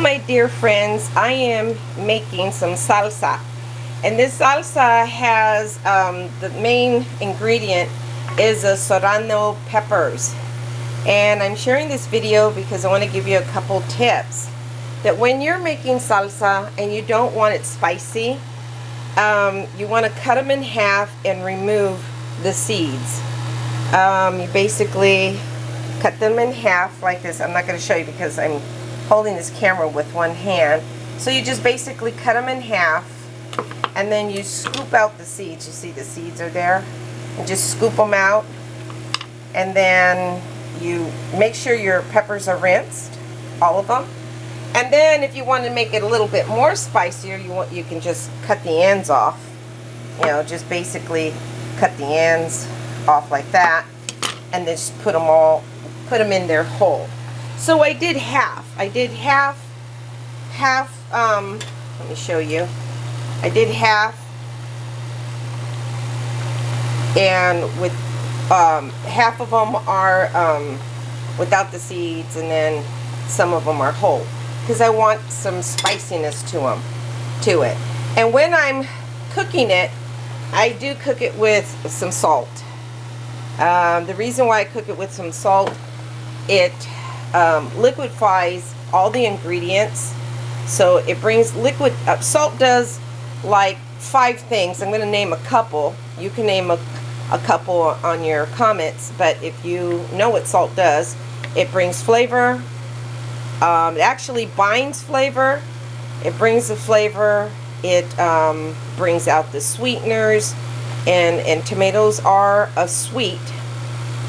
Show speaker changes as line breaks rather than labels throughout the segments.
my dear friends, I am making some salsa, and this salsa has the main ingredient is a serrano peppers, and I'm sharing this video because I want to give you a couple tips that when you're making salsa and you don't want it spicy, you want to cut them in half and remove the seeds. You basically cut them in half like this. I'm not going to show you because I'm holding this camera with one hand. So you just basically cut them in half, and then you scoop out the seeds. You see the seeds are there, and just scoop them out, and then you make sure your peppers are rinsed, all of them. And then if you want to make it a little bit more spicier, you can just cut the ends off. You know, just basically cut the ends off like that, and then just put them in there whole. So I did half. I did half, let me show you. I did half, and with half of them are without the seeds, and then some of them are whole, because I want some spiciness to it. And when I'm cooking it, I do cook it with some salt. The reason why I cook it with some salt, it liquefies all the ingredients, so it brings liquid. Salt does like 5 things. I'm going to name a couple. You can name a couple on your comments, but if you know what salt does, it brings flavor. It actually binds flavor. It brings the flavor. It brings out the sweeteners, and tomatoes are a sweet.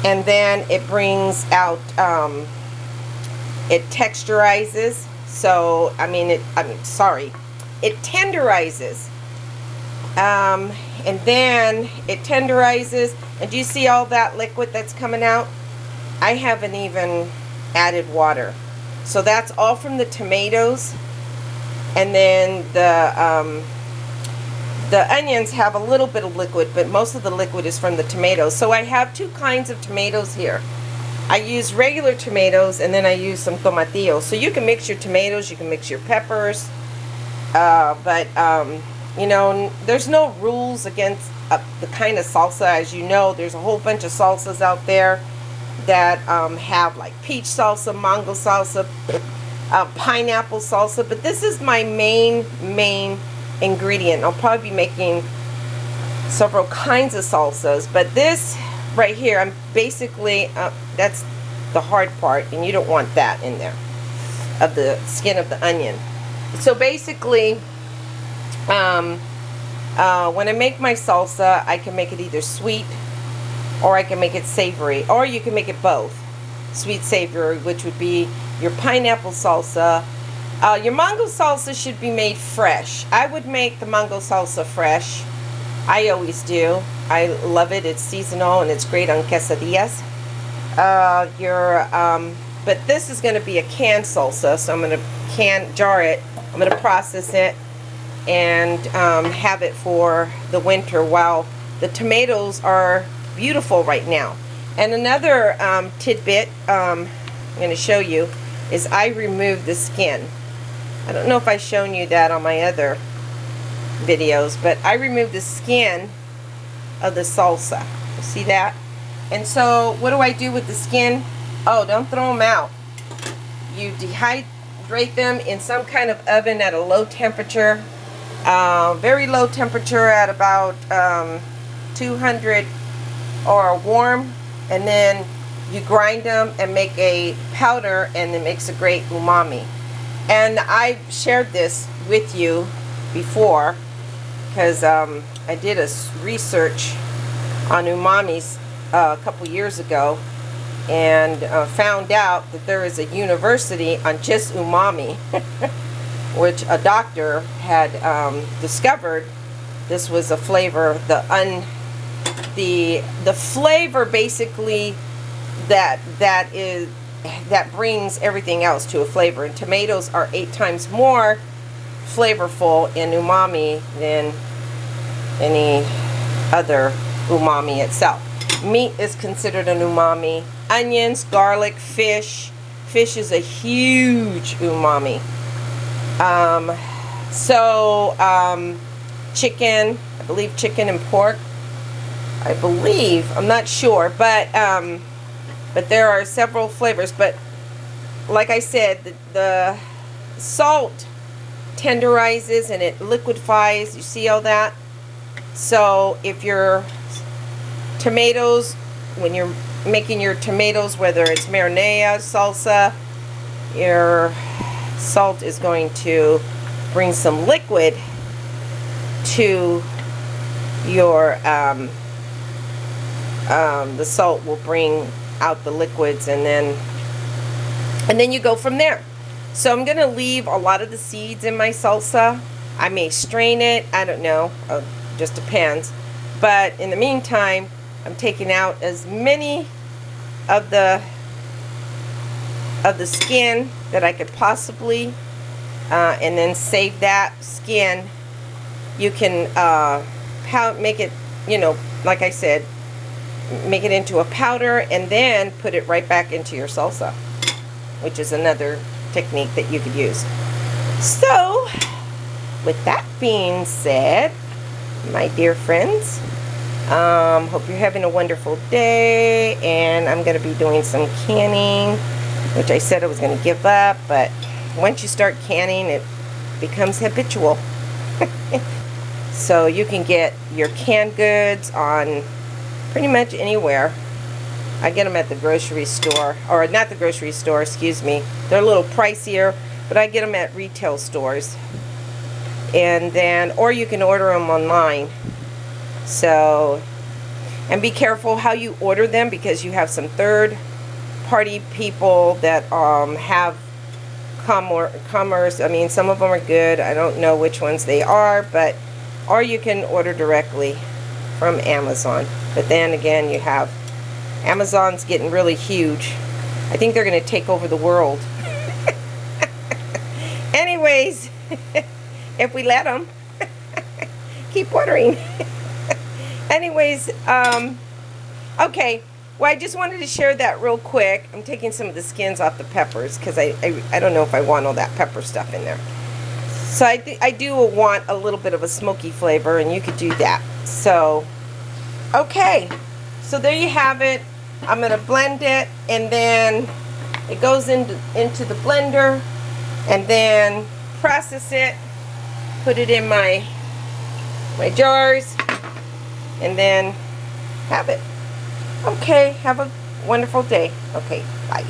And then it brings out, it texturizes. So it tenderizes. And then it tenderizes. And do you see all that liquid that's coming out? I haven't even added water. So that's all from the tomatoes. And then the onions have a little bit of liquid, but most of the liquid is from the tomatoes. So I have 2 kinds of tomatoes here. I use regular tomatoes, and then I use some tomatillos. So you can mix your tomatoes, you can mix your peppers, but you know, there's no rules against the kind of salsa. As you know, there's a whole bunch of salsas out there that have like peach salsa, mango salsa, pineapple salsa, but this is my main ingredient. I'll probably be making several kinds of salsas, but this right here, I'm basically that's the hard part, and you don't want that in there, of the skin of the onion. So basically, when I make my salsa, I can make it either sweet, or I can make it savory, or you can make it both, sweet savory, which would be your pineapple salsa. Your mango salsa should be made fresh. I would make the mango salsa fresh. I always do. I love it. It's seasonal, and it's great on quesadillas. But this is going to be a canned salsa, so I'm going to jar it. I'm going to process it and have it for the winter while the tomatoes are beautiful right now. And another tidbit I'm going to show you is I remove the skin. I don't know if I've shown you that on my other videos, but I remove the skin of the salsa. You see that? And so what do I do with the skin? Oh, don't throw them out. You dehydrate them in some kind of oven at a low temperature, very low temperature, at about 200 or warm, and then you grind them and make a powder, and it makes a great umami. And I've shared this with you before because I did a research on umamis a couple years ago, and found out that there is a university on just umami, which a doctor had discovered. This was a flavor, the flavor basically that brings everything else to a flavor. And tomatoes are 8 times more flavorful in umami than any other umami itself. Meat is considered an umami. Onions, garlic, fish. Fish is a huge umami. Chicken, I believe chicken and pork. I believe, I'm not sure, but there are several flavors. But like I said, the salt tenderizes and it liquefies. You see all that? So if your tomatoes, when you're making your tomatoes, whether it's marinara, salsa, your salt is going to bring some liquid to your the salt will bring out the liquids, and then you go from there. So I'm gonna leave a lot of the seeds in my salsa. I may strain it, I don't know, just depends. But in the meantime, I'm taking out as many of the skin that I could possibly, and then save that skin. You can make it, you know, like I said, make it into a powder and then put it right back into your salsa, which is another technique that you could use. So, with that being said, my dear friends, hope you're having a wonderful day, and I'm going to be doing some canning, which I said I was going to give up, but once you start canning, it becomes habitual. So you can get your canned goods on pretty much anywhere. I get them at the grocery store, or not the grocery store, excuse me. They're a little pricier, but I get them at retail stores. And then, or you can order them online. So, and be careful how you order them, because you have some third-party people that have commerce. I mean, some of them are good. I don't know which ones they are, but or you can order directly from Amazon. But then again, you have Amazon's getting really huge. I think they're going to take over the world. Anyways, if we let them, keep ordering. Anyways, okay. Well, I just wanted to share that real quick. I'm taking some of the skins off the peppers because I don't know if I want all that pepper stuff in there. So I do want a little bit of a smoky flavor, and you could do that. So, okay. So there you have it. I'm going to blend it, and then it goes into the blender, and then process it, put it in my jars, and then have it. Okay, have a wonderful day. Okay, bye.